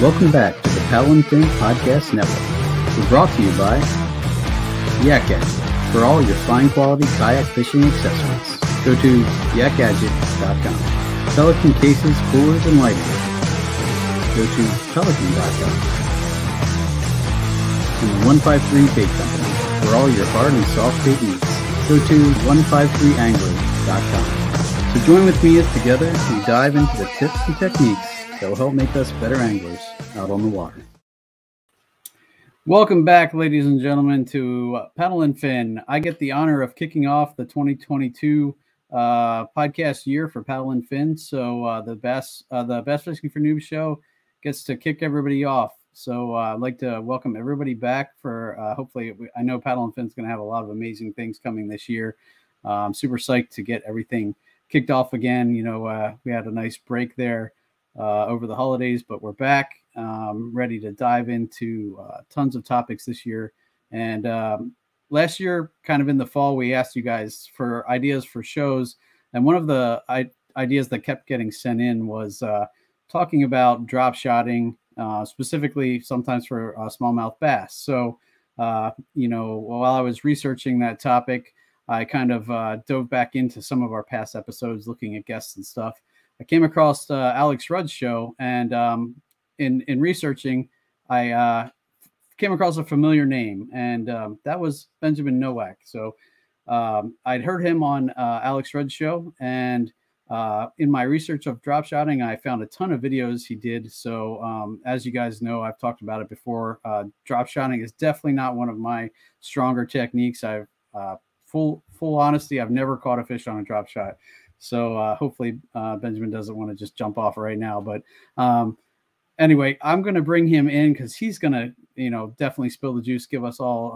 Welcome back to the Paddle and Fin Podcast Network. We're brought to you by Yak Gadget for all your fine quality kayak fishing accessories. Go to yakgadget.com. Pelican cases, coolers, and lighting. Go to pelican.com. And the 153 Bait Company for all your hard and soft bait needs. Go to 153angler.com. So join with me as together we dive into the tips and techniques that will help make us better anglers out on the water. Welcome back, ladies and gentlemen, to Paddle and Fin. I get the honor of kicking off the 2022 podcast year for Paddle and Fin. So the Best Fishing for Noobs show gets to kick everybody off. So I'd like to welcome everybody back for hopefully, I know Paddle and Fin is going to have a lot of amazing things coming this year. I'm super psyched to get everything kicked off again. You know, we had a nice break there over the holidays, but we're back ready to dive into tons of topics this year. And last year, kind of in the fall, we asked you guys for ideas for shows. And one of the ideas that kept getting sent in was talking about drop shotting, specifically sometimes for smallmouth bass. So, you know, while I was researching that topic, I kind of dove back into some of our past episodes, looking at guests and stuff. I came across Alex Rudd's show, and in researching, I came across a familiar name, and that was Benjamin Nowak. So I'd heard him on Alex Rudd's show, and in my research of drop shotting, I found a ton of videos he did. So as you guys know, I've talked about it before. Drop shotting is definitely not one of my stronger techniques. I've full honesty, I've never caught a fish on a drop shot. So hopefully Benjamin doesn't want to just jump off right now. But anyway, I'm going to bring him in because he's going to, you know, definitely spill the juice, give us all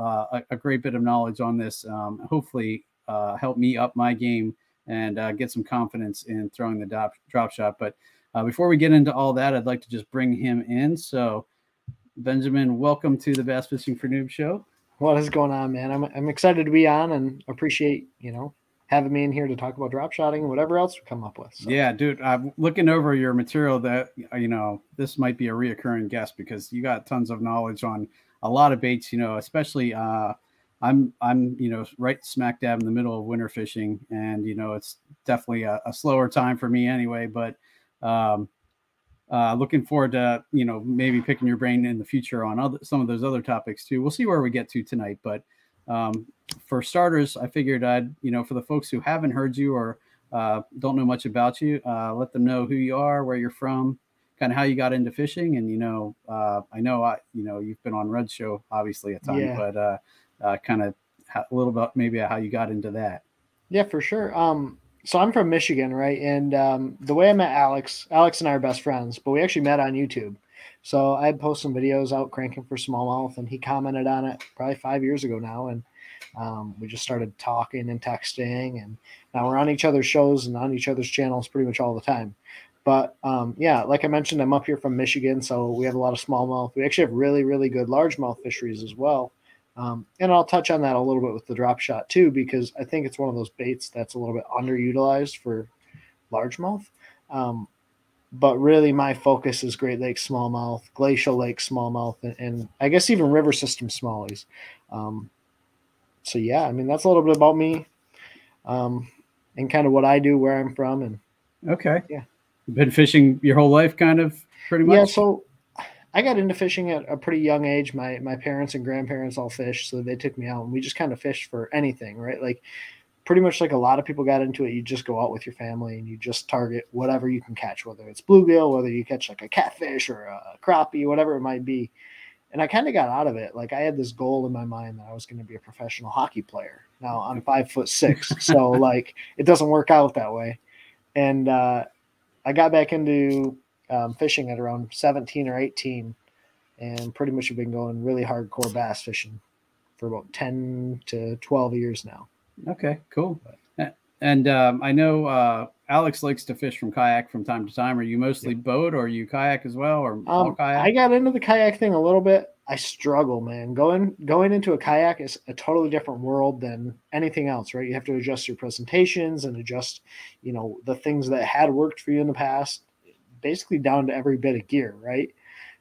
a great bit of knowledge on this. Hopefully help me up my game and get some confidence in throwing the drop shot. But before we get into all that, I'd like to just bring him in. So Benjamin, welcome to the Bass Fishing for Noobs show. What is going on, man? I'm excited to be on and appreciate, you know, having me in here to talk about drop shotting and whatever else we come up with. So. Yeah, dude, I'm looking over your material that, you know, this might be a reoccurring guest because you got tons of knowledge on a lot of baits, you know, especially I'm, you know, right smack dab in the middle of winter fishing, and, you know, it's definitely a slower time for me anyway, but looking forward to, you know, maybe picking your brain in the future on some of those other topics too. We'll see where we get to tonight, but for starters, I figured I'd, you know, for the folks who haven't heard you or don't know much about you, let them know who you are, where you're from, kind of how you got into fishing. And, you know, you know, you've been on Red's show, obviously, a ton, yeah. But kind of a little bit maybe how you got into that. Yeah, for sure. So I'm from Michigan, right? And the way I met Alex and I are best friends, but we actually met on YouTube. So I post some videos out cranking for smallmouth, and he commented on it probably 5 years ago now. And we just started talking and texting, and now we're on each other's shows and on each other's channels pretty much all the time. But yeah, like I mentioned, I'm up here from Michigan, so we have a lot of smallmouth. We actually have really, really good largemouth fisheries as well. And I'll touch on that a little bit with the drop shot too, because I think it's one of those baits that's a little bit underutilized for largemouth. But really my focus is Great Lakes smallmouth, Glacial Lake smallmouth, and I guess even river system smallies. So yeah, I mean, that's a little bit about me, and kind of what I do, where I'm from. And okay. Yeah. You've been fishing your whole life, kind of, pretty much? Yeah, so I got into fishing at a pretty young age. My parents and grandparents all fished, so they took me out, and we just kind of fished for anything, right? Like pretty much like a lot of people got into it. You just go out with your family and you just target whatever you can catch, whether it's bluegill, whether you catch like a catfish or a crappie, whatever it might be. And I kind of got out of it. Like I had this goal in my mind that I was going to be a professional hockey player. Now I'm 5'6", so like it doesn't work out that way. And I got back into fishing at around 17 or 18, and pretty much have been going really hardcore bass fishing for about 10 to 12 years now. Okay, cool. And I know Alex likes to fish from kayak from time to time. Are you mostly boat, or are you kayak as well, or all kayak? I got into the kayak thing a little bit. I struggle, man. Going into a kayak is a totally different world than anything else, right? You have to adjust your presentations and adjust, you know, the things that had worked for you in the past, basically down to every bit of gear, right?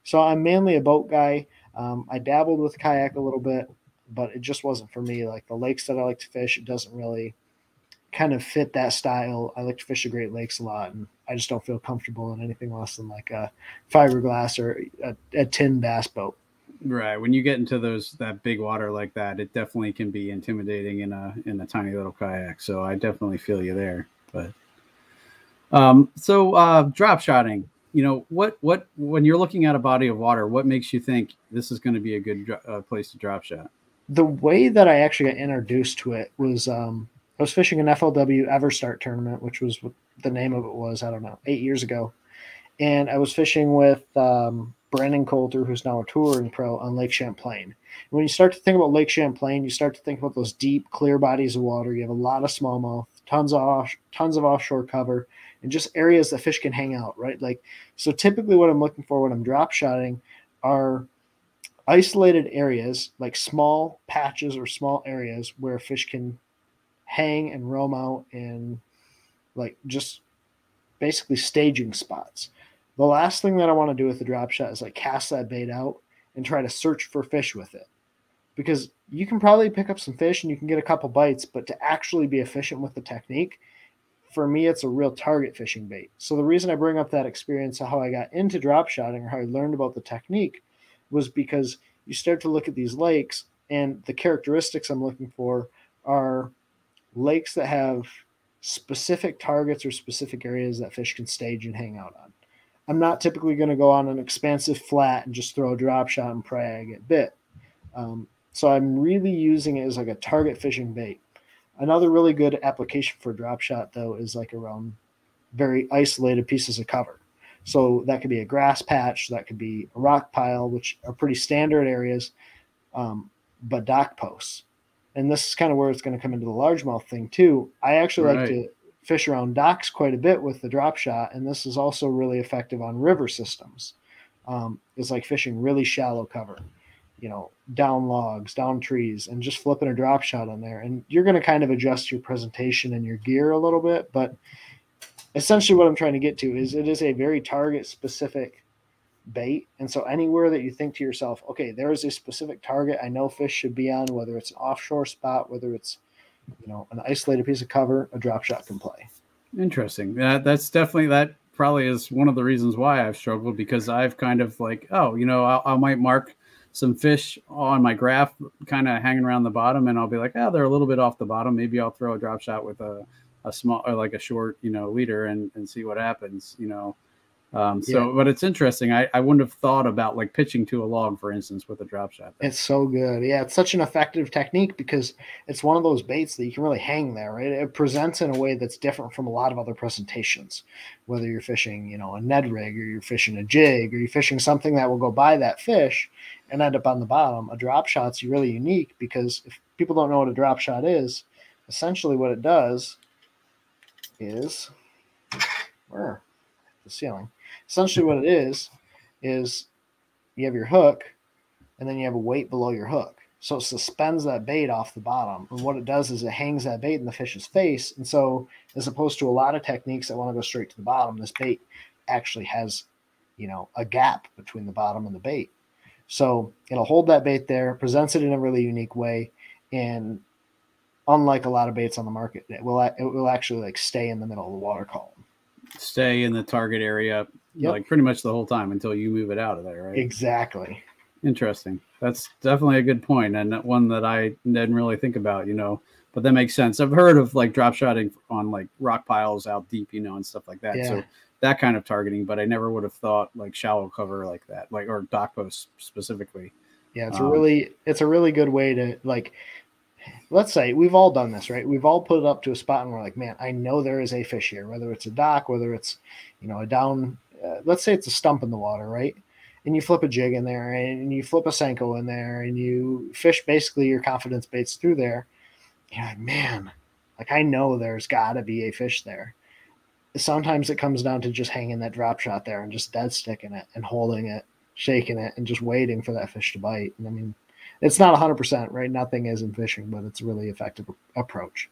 So I'm mainly a boat guy. I dabbled with kayak a little bit, but it just wasn't for me. Like the lakes that I like to fish, it doesn't really kind of fit that style. I like to fish the Great Lakes a lot, and I just don't feel comfortable in anything less than like a fiberglass or a tin bass boat. Right. When you get into that big water like that, it definitely can be intimidating in a tiny little kayak. So I definitely feel you there. But drop shotting. What when you're looking at a body of water, what makes you think this is going to be a good place to drop shot? The way that I actually got introduced to it was I was fishing an FLW Ever Start tournament, which was what the name of it was, I don't know, 8 years ago. And I was fishing with Brandon Coulter, who's now a touring pro on Lake Champlain. And when you start to think about Lake Champlain, you start to think about those deep, clear bodies of water. You have a lot of smallmouth, tons of offshore cover, and just areas that fish can hang out, right? Like, so typically what I'm looking for when I'm drop shotting are isolated areas, like small patches or small areas where fish can hang and roam out, and like just basically staging spots. The last thing that I want to do with the drop shot is like cast that bait out and try to search for fish with it, because you can probably pick up some fish and you can get a couple bites, but to actually be efficient with the technique, for me, it's a real target fishing bait. So the reason I bring up that experience of how I got into drop shotting or how I learned about the technique was because you start to look at these lakes, and the characteristics I'm looking for are lakes that have specific targets or specific areas that fish can stage and hang out on. I'm not typically going to go on an expansive flat and just throw a drop shot and pray I get bit. So I'm really using it as like a target fishing bait. Another really good application for drop shot, though, is like around very isolated pieces of cover. So that could be a grass patch, that could be a rock pile, which are pretty standard areas, but dock posts. And this is kind of where it's going to come into the largemouth thing too. I actually like to fish around docks quite a bit with the drop shot, and this is also really effective on river systems. It's like fishing really shallow cover, down logs, down trees, and just flipping a drop shot on there. And you're going to kind of adjust your presentation and your gear a little bit, but essentially what I'm trying to get to is it is a very target specific bait. And so anywhere that you think to yourself, okay, there is a specific target I know fish should be on, whether it's an offshore spot, whether it's, an isolated piece of cover, a drop shot can play. Interesting. That probably is one of the reasons why I've struggled, because I've kind of like, I might mark some fish on my graph kind of hanging around the bottom, and I'll be like, they're a little bit off the bottom. Maybe I'll throw a drop shot with a small or like a short, leader and see what happens, But it's interesting. I wouldn't have thought about like pitching to a log, for instance, with a drop shot. It's so good. Yeah, it's such an effective technique because it's one of those baits that you can really hang there, right? It presents in a way that's different from a lot of other presentations, whether you're fishing, a Ned rig, or you're fishing a jig, or you're fishing something that will go by that fish and end up on the bottom. A drop shot's really unique because if people don't know what a drop shot is, essentially what it does is the ceiling. Essentially what it is you have your hook and then you have a weight below your hook. So it suspends that bait off the bottom. And what it does is it hangs that bait in the fish's face. And so as opposed to a lot of techniques that want to go straight to the bottom, this bait actually has, a gap between the bottom and the bait. So it'll hold that bait there, presents it in a really unique way. And unlike a lot of baits on the market, it will actually like stay in the middle of the water column. Stay in the target area, like pretty much the whole time until you move it out of there, right? Exactly. Interesting. That's definitely a good point, and one that I didn't really think about, but that makes sense. I've heard of like drop shotting on like rock piles out deep, and stuff like that. Yeah. So that kind of targeting, but I never would have thought like shallow cover like that, like, or dock posts specifically. Yeah, it's a really good way to, like, let's say we've all done this, right? We've all put it up to a spot and we're like, man, I know there is a fish here, whether it's a dock, whether it's, a down, let's say it's a stump in the water, right? And you flip a jig in there and you flip a Senko in there and you fish basically your confidence baits through there. You're like, man, like I know there's got to be a fish there. Sometimes it comes down to just hanging that drop shot there and just dead sticking it and holding it, shaking it, and just waiting for that fish to bite. And I mean, it's not 100%, right? Nothing is in fishing, but it's a really effective approach.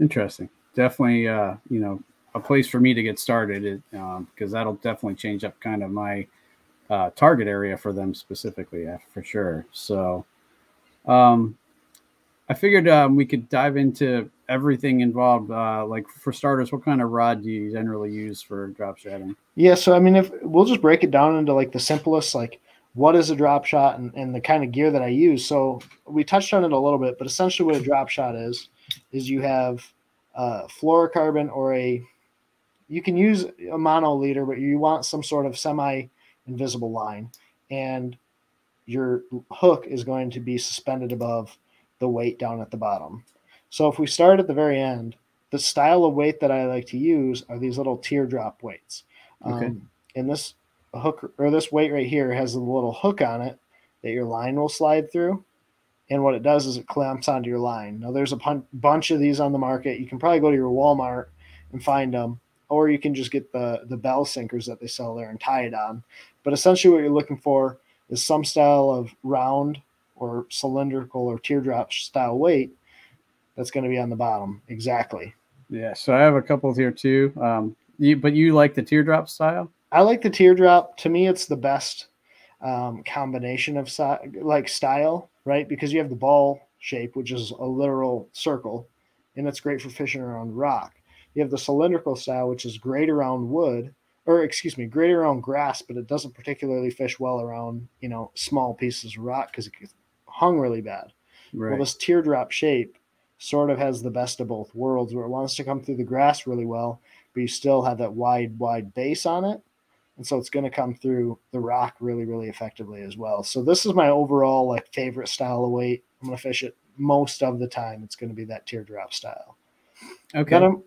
Interesting. Definitely, a place for me to get started, because that'll definitely change up kind of my target area for them specifically, for sure. So I figured we could dive into everything involved. Like for starters, what kind of rod do you generally use for drop shotting? Yeah, so I mean, if we'll just break it down into like the simplest, like what is a drop shot and the kind of gear that I use. So we touched on it a little bit, but essentially what a drop shot is you have fluorocarbon or you can use a mono leader, but you want some sort of semi-invisible line, and your hook is going to be suspended above the weight down at the bottom. So if we start at the very end, the style of weight that I like to use are these little teardrop weights. Okay. And this hook or this weight right here has a little hook on it that your line will slide through. And what it does is it clamps onto your line. Now there's a bunch of these on the market. You can probably go to your Walmart and find them, or you can just get the bell sinkers that they sell there and tie it on. But essentially what you're looking for is some style of round or cylindrical or teardrop style weight that's going to be on the bottom. Exactly. Yeah. So I have a couple here too. But you like the teardrop style? I like the teardrop. To me, it's the best combination of style, right? Because you have the ball shape, which is a literal circle, and it's great for fishing around rock. You have the cylindrical style, which is great around wood, or excuse me, great around grass, but it doesn't particularly fish well around, small pieces of rock because it gets hung really bad. Right. Well, this teardrop shape sort of has the best of both worlds, where it wants to come through the grass really well, but you still have that wide base on it. And so it's going to come through the rock really, really effectively as well. So this is my overall favorite style of weight. I'm going to fish it most of the time. It's going to be that teardrop style. Okay. Then I'm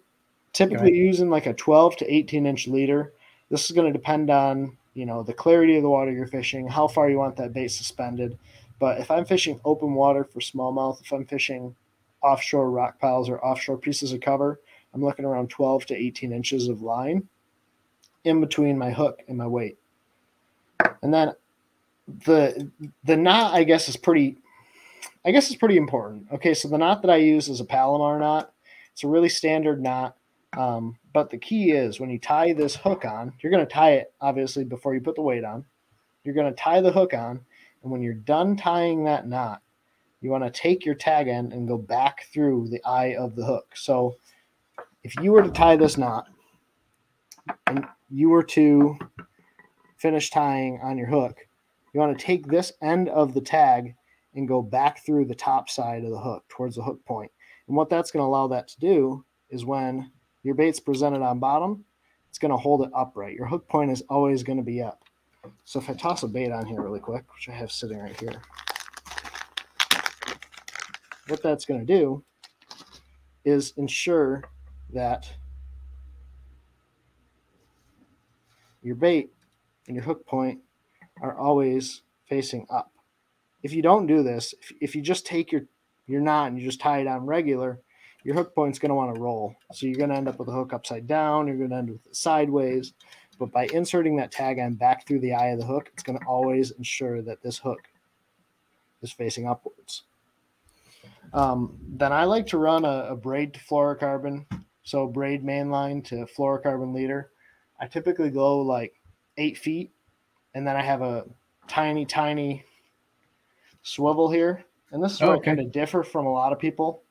typically using a 12 to 18 inch leader. This is going to depend on, the clarity of the water you're fishing, how far you want that bait suspended. But if I'm fishing open water for smallmouth, if I'm fishing offshore rock piles or offshore pieces of cover, I'm looking around 12 to 18 inches of line in between my hook and my weight. And then the knot, I guess, is pretty important. Okay, so the knot that I use is a Palomar knot. It's a really standard knot. But the key is when you tie this hook on, you're going to tie it, obviously, before you put the weight on. You're going to tie the hook on, and when you're done tying that knot, you want to take your tag end and go back through the eye of the hook. So if you were to tie this knot and you were to finish tying on your hook, you want to take this end of the tag and go back through the top side of the hook towards the hook point. And what that's going to allow that to do is when your bait's presented on bottom, it's going to hold it upright. Your hook point is always going to be up. So if I toss a bait on here really quick, which I have sitting right here, what that's going to do is ensure that your bait and your hook point are always facing up. If you don't do this, if you just take your knot and you just tie it on regular, your hook point's going to want to roll. So you're going to end up with the hook upside down. You're going to end with it sideways. But by inserting that tag end back through the eye of the hook, it's going to always ensure that this hook is facing upwards. Then I like to run a braid to fluorocarbon. So braid mainline to fluorocarbon leader. I typically go 8 feet, and then I have a tiny swivel here. And this is where I kind of differ from a lot of people.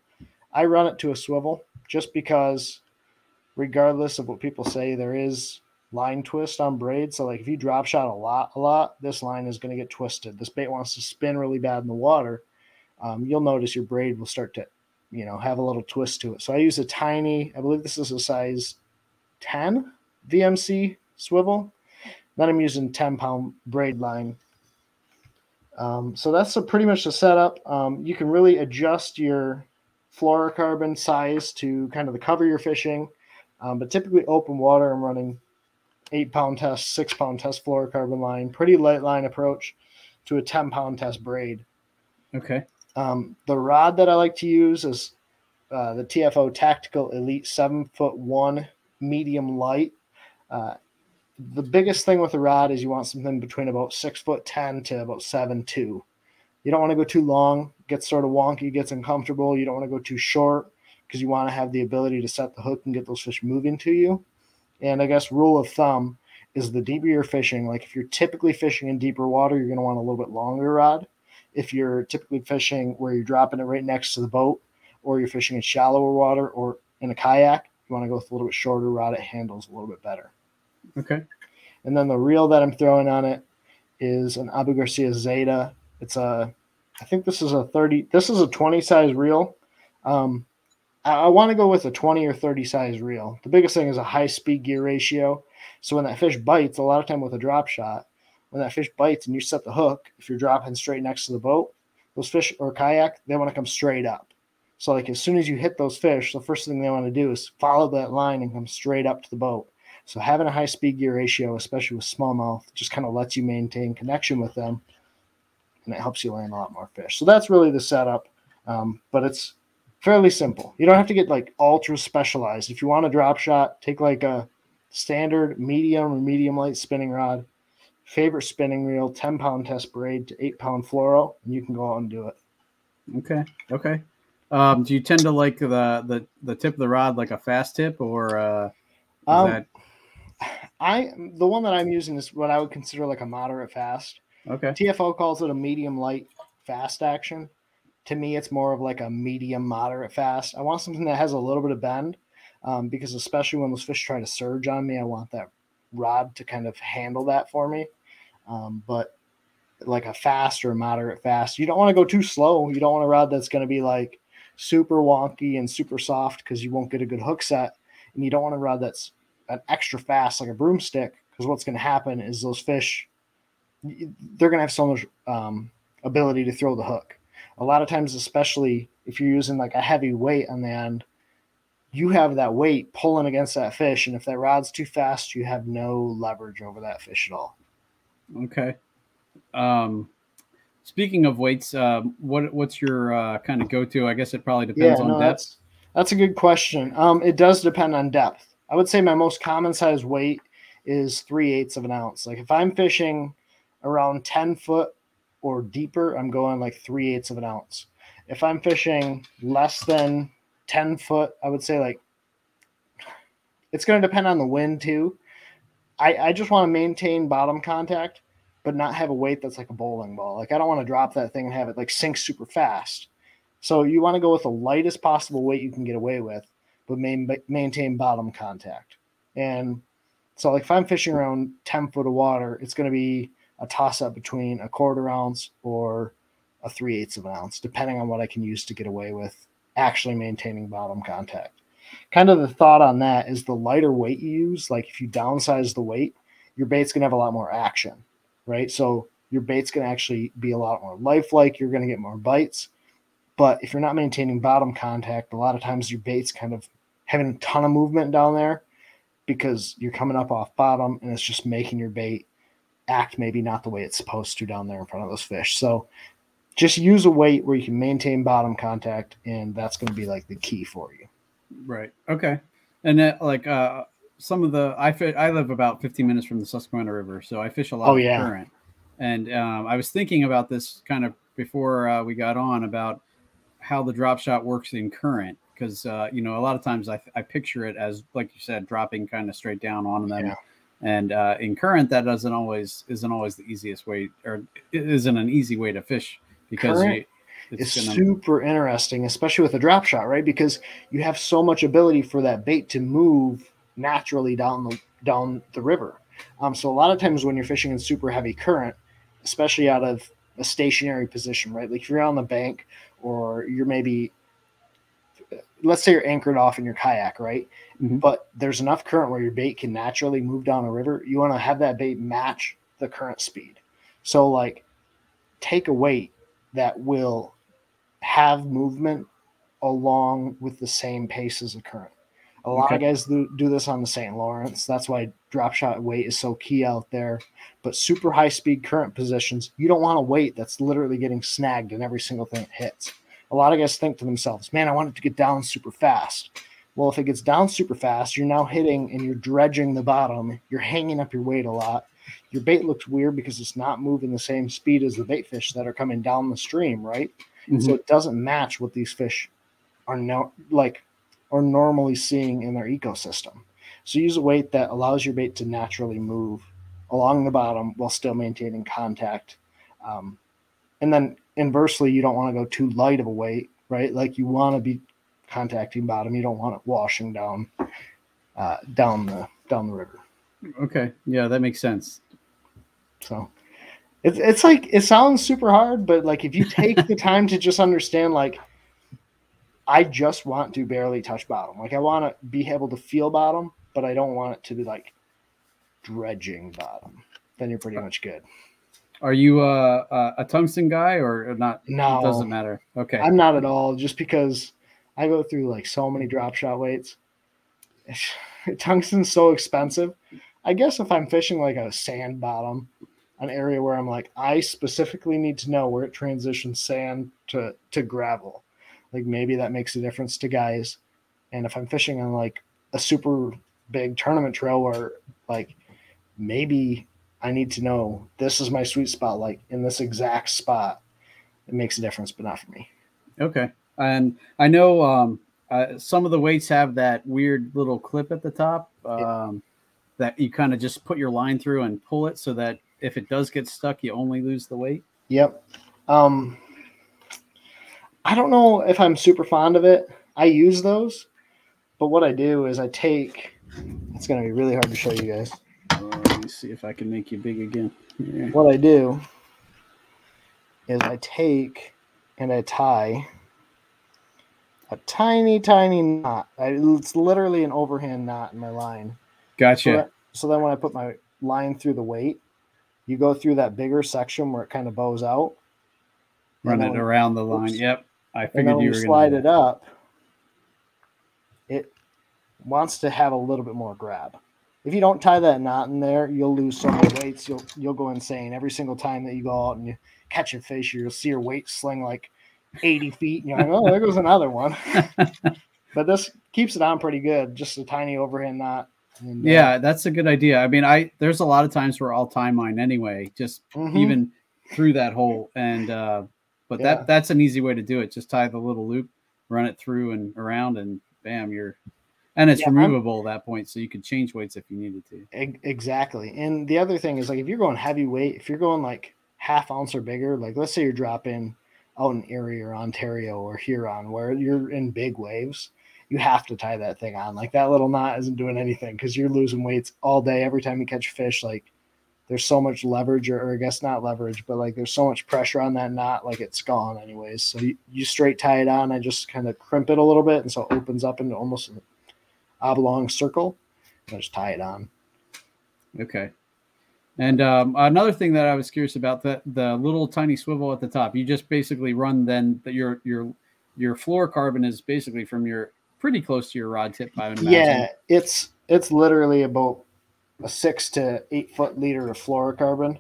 I run it to a swivel just because regardless of what people say, there is line twist on braid. So if you drop shot a lot, this line is going to get twisted. This bait wants to spin really bad in the water. You'll notice your braid will start to, have a little twist to it. So I use a tiny, I believe this is a size 10 VMC swivel. Then I'm using 10-pound braid line. So that's pretty much the setup. You can really adjust your fluorocarbon size to kind of the cover you're fishing. But typically open water, I'm running 8-pound test, 6-pound test fluorocarbon line, pretty light line approach to a 10-pound test braid. Okay. The rod that I like to use is the TFO Tactical Elite 7'1" medium light. The biggest thing with the rod is you want something between about 6'10" to about 7'2". You don't want to go too long, gets sort of wonky, gets uncomfortable. You don't want to go too short because you want to have the ability to set the hook and get those fish moving to you. And I guess rule of thumb is the deeper you're fishing. Like if you're typically fishing in deeper water, you're going to want a little bit longer rod. If you're typically fishing where you're dropping it right next to the boat, or you're fishing in shallower water or in a kayak, you want to go with a little bit shorter rod. It handles a little bit better. Okay. And then the reel that I'm throwing on it is an Abu Garcia Zeta. I think this is a 20 size reel. I want to go with a 20 or 30 size reel. The biggest thing is a high speed gear ratio. So when that fish bites, a lot of time with a drop shot, when that fish bites and you set the hook, if you're dropping straight next to the boat, those fish or kayak, they want to come straight up. So like as soon as you hit those fish, the first thing they want to do is follow that line and come straight up to the boat. So having a high speed gear ratio, especially with smallmouth, just kind of lets you maintain connection with them, and it helps you land a lot more fish. So that's really the setup, but it's fairly simple. You don't have to get like ultra specialized. If you want a drop shot, take like a standard medium or medium light spinning rod, favorite spinning reel, 10-pound test braid to 8-pound fluoro, and you can go out and do it. Okay. Okay. Do you tend to like the tip of the rod like a fast tip, or is the one that I'm using is what I would consider like a moderate fast. okay? TFO calls it a medium light fast action. To me, it's more of like a medium moderate fast. I want something that has a little bit of bend, because especially when those fish try to surge on me, I want that rod to kind of handle that for me. But like a fast or a moderate fast, you don't want to go too slow. You don't want a rod that's going to be like super wonky and super soft because you won't get a good hook set. And you don't want a rod that's an extra fast like a broomstick, because what's going to happen is those fish, they're going to have so much ability to throw the hook. A lot of times, especially if you're using like a heavy weight on the end, you have that weight pulling against that fish. And if that rod's too fast, you have no leverage over that fish at all. Okay. Speaking of weights, what's your kind of go-to? I guess it probably depends on depth. That's a good question. It does depend on depth. I would say my most common size weight is 3/8 of an ounce. Like if I'm fishing around 10 foot or deeper, I'm going like 3/8 of an ounce. If I'm fishing less than 10 foot, I would say like, it's going to depend on the wind too. I just want to maintain bottom contact, but not have a weight that's like a bowling ball. Like I don't want to drop that thing and have it like sink super fast. So you want to go with the lightest possible weight you can get away with, but maintain bottom contact. And so like if I'm fishing around 10 foot of water, it's going to be a toss-up between a 1/4 ounce or a 3/8 of an ounce, depending on what I can use to get away with actually maintaining bottom contact. Kind of the thought on that is the lighter weight you use, like if you downsize the weight, your bait's going to have a lot more action, right? So your bait's going to actually be a lot more lifelike. You're going to get more bites. But if you're not maintaining bottom contact, a lot of times your bait's kind of having a ton of movement down there because you're coming up off bottom, and it's just making your bait act maybe not the way it's supposed to down there in front of those fish. So just use a weight where you can maintain bottom contact, and that's going to be like the key for you. Right. Okay. And that, like some of the I live about 15 minutes from the Susquehanna River, so I fish a lot of current. And I was thinking about this kind of before we got on about how the drop shot works in current, because a lot of times I picture it as, like you said, dropping kind of straight down on them. Yeah. And in current, that isn't always the easiest way, or it isn't an easy way to fish, because it's super interesting, especially with a drop shot, right? Because you have so much ability for that bait to move naturally down the river. So a lot of times when you're fishing in super heavy current, especially out of a stationary position, right? Like if you're on the bank, or you're maybe, let's say you're anchored off in your kayak, right? Mm-hmm. But there's enough current where your bait can naturally move down a river. You want to have that bait match the current speed. So like take a weight that will have movement along with the same pace as the current. A lot of guys do this on the St. Lawrence. That's why drop shot weight is so key out there. But super high speed current positions, you don't want a weight that's literally getting snagged in every single thing it hits. A lot of guys think to themselves, man, I want it to get down super fast. Well, if it gets down super fast, you're now hitting and you're dredging the bottom. You're hanging up your weight a lot. Your bait looks weird because it's not moving the same speed as the bait fish that are coming down the stream, right? Mm-hmm. So it doesn't match what these fish are normally seeing in their ecosystem. So use a weight that allows your bait to naturally move along the bottom while still maintaining contact. And then inversely, you don't want to go too light of a weight, right? Like you want to be contacting bottom. You don't want it washing down down the river. Okay. Yeah, that makes sense. So it's like, it sounds super hard, but like if you take the time to just understand, like, I just want to barely touch bottom. Like I want to be able to feel bottom, but I don't want it to be like dredging bottom. Then you're pretty much good. Are you a tungsten guy or not? No, it doesn't matter. Okay. I'm not at all, just because I go through like so many drop shot weights. Tungsten's so expensive. I guess if I'm fishing like a sand bottom, an area where I'm like, I specifically need to know where it transitions sand to gravel, like maybe that makes a difference to guys. And if I'm fishing on like a super big tournament trail where like maybe I need to know this is my sweet spot, like in this exact spot, it makes a difference, but not for me. Okay. And I know some of the weights have that weird little clip at the top that you kind of just put your line through and pull it so that if it does get stuck, you only lose the weight. Yep. I don't know if I'm super fond of it. I use those, but what I do is I take, it's going to be really hard to show you guys. Let me see if I can make you big again. Yeah. What I do is I take and I tie a tiny, tiny knot. It's literally an overhand knot in my line. Gotcha. So then when I put my line through the weight, you go through that bigger section where it kind of bows out. Run it around the line. Yep. I figured you were going to slide it up. It wants to have a little bit more grab. If you don't tie that knot in there, you'll lose so many weights. You'll go insane. Every single time that you go out and you catch a fish, you'll see your weight sling like 80 feet. And you're like, oh, there goes another one. But this keeps it on pretty good. Just a tiny overhand knot. And, yeah, that's a good idea. I mean, there's a lot of times where I'll tie mine anyway, just even through that hole. And but that's an easy way to do it. Just tie the little loop, run it through and around, and bam, and it's removable at that point, so you could change weights if you needed to. Exactly. And the other thing is, like, if you're going heavyweight, if you're going like half ounce or bigger, like let's say you're dropping out in Erie or Ontario or Huron where you're in big waves, you have to tie that thing on. Like that little knot isn't doing anything because you're losing weights all day. Every time you catch fish, like there's so much leverage, or I guess not leverage, but like there's so much pressure on that knot, like it's gone anyways. So you straight tie it on. I just kind of crimp it a little bit, and so it opens up into almost an oblong circle, and I just tie it on. Okay. And another thing that I was curious about, the little tiny swivel at the top, you just basically run then your fluorocarbon is basically from your pretty close to your rod tip, I would imagine. Yeah, it's literally about a 6 to 8 foot liter of fluorocarbon.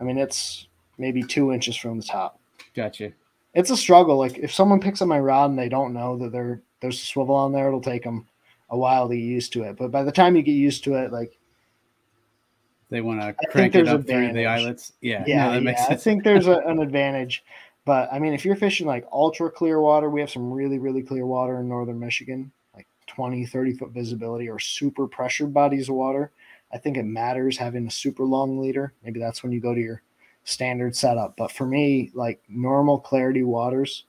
I mean, it's maybe 2 inches from the top. Gotcha. It's a struggle. Like if someone picks up my rod and they don't know that there's a swivel on there, it'll take them a while to get used to it. But by the time you get used to it, like they want to crank it up through the eyelets. Yeah, that makes sense. I think there's an advantage. But I mean, if you're fishing like ultra clear water, we have some really, really clear water in northern Michigan, like 20, 30 foot visibility, or super pressured bodies of water. I think it matters having a super long leader. Maybe that's when you go to your standard setup. But for me, like normal clarity waters,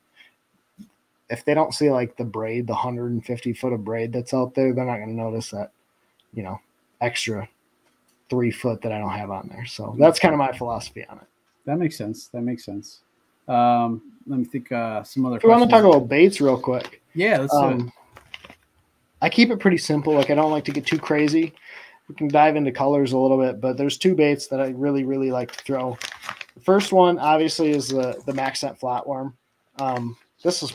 if they don't see like the braid, the 150 foot of braid that's out there, they're not going to notice that, extra 3 foot that I don't have on there. So that's kind of my philosophy on it. That makes sense. Let me think some other questions. We want to talk about baits real quick. Yeah, let's do it. I keep it pretty simple. Like I don't like to get too crazy. We can dive into colors a little bit, but there's 2 baits that I really, really like to throw. The first one, obviously, is the Max Scent Flatworm. This is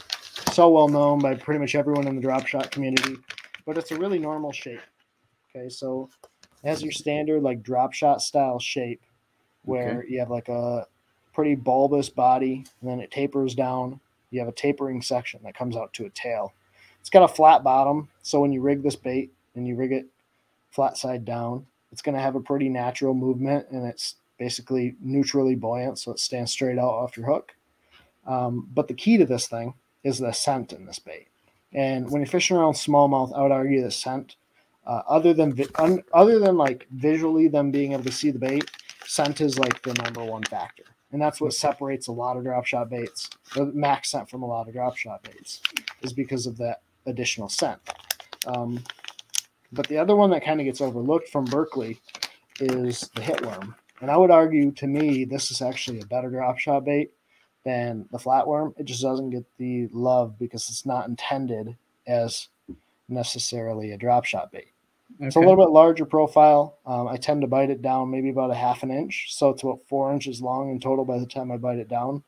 so well known by pretty much everyone in the drop shot community, but it's a really normal shape. Okay, so it has your standard like drop shot style shape where you have like a pretty bulbous body, and then it tapers down. You have a tapering section that comes out to a tail. It's got a flat bottom, so when you rig this bait and you rig it flat side down, it's going to have a pretty natural movement, and it's basically neutrally buoyant, so it stands straight out off your hook. But the key to this thing is the scent in this bait. And when you're fishing around smallmouth, I would argue the scent Other than like visually them being able to see the bait, scent is like the #1 factor, and that's what separates a lot of drop shot baits, or max scent from a lot of drop shot baits, is because of that additional scent. But the other one that kind of gets overlooked from Berkeley is the hitworm, and I would argue, to me, this is actually a better drop shot bait than the flatworm. It just doesn't get the love because it's not intended as necessarily a drop shot bait. Okay. It's a little bit larger profile. I tend to bite it down maybe about a ½ inch. So it's about 4 inches long in total by the time I bite it down.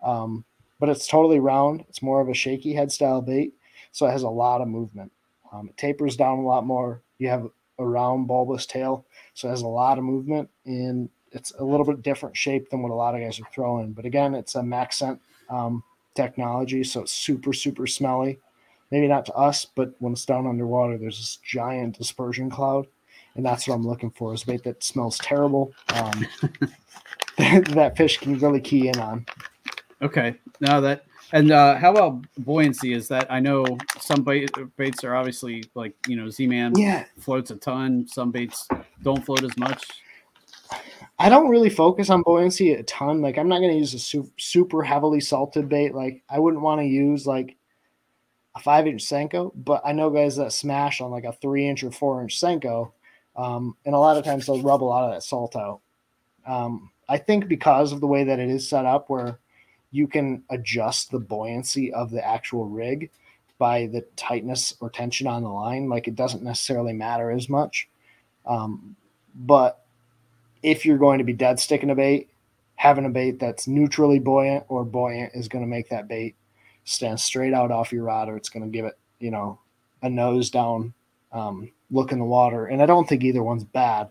But it's totally round. It's more of a shaky head style bait. So it has a lot of movement. It tapers down a lot more. You have a round bulbous tail. So it has a lot of movement, and it's a little bit different shape than what a lot of guys are throwing. But again, it's a max scent technology. So it's super, super smelly. Maybe not to us, but when it's down underwater, there's this giant dispersion cloud, and that's what I'm looking for, is bait that smells terrible, that fish can really key in on. Okay. Now that, and how about buoyancy? Is that, I know some baits are obviously like, Z-Man floats a ton. Some baits don't float as much. I don't really focus on buoyancy a ton. Like, I'm not going to use a super heavily salted bait. Like, I wouldn't want to use like a 5-inch Senko, but I know guys that smash on like a 3-inch or 4-inch Senko, and a lot of times they'll rub a lot of that salt out. I think because of the way that it is set up, where you can adjust the buoyancy of the actual rig by the tightness or tension on the line, like it doesn't necessarily matter as much. But if you're going to be dead sticking a bait, having a bait that's neutrally buoyant or buoyant is going to make that bait stand straight out off your rod, or it's going to give it, a nose down look in the water. And I don't think either one's bad.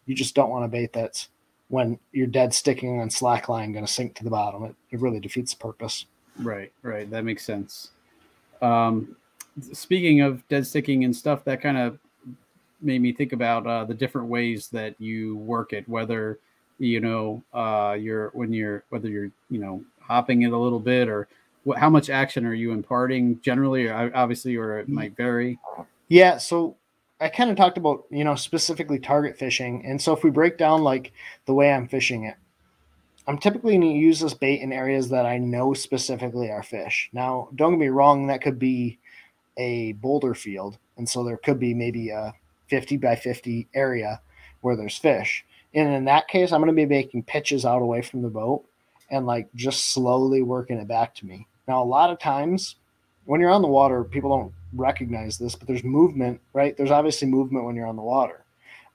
You just don't want a bait that's, when you're dead sticking on slack line, going to sink to the bottom. It really defeats the purpose. Right. That makes sense. Speaking of dead sticking and stuff, that kind of made me think about the different ways that you work it, whether whether you're hopping it a little bit, or how much action are you imparting generally, obviously, or it might vary? Yeah, so I kind of talked about, specifically target fishing. And so if we break down like the way I'm fishing it, I'm typically going to use this bait in areas that I know specifically are fish. Now, don't get me wrong, that could be a boulder field. And so there could be maybe a 50 by 50 area where there's fish. And in that case, I'm going to be making pitches out away from the boat and like just slowly working it back to me. Now, a lot of times when you're on the water, people don't recognize this, but there's movement, right? There's obviously movement when you're on the water.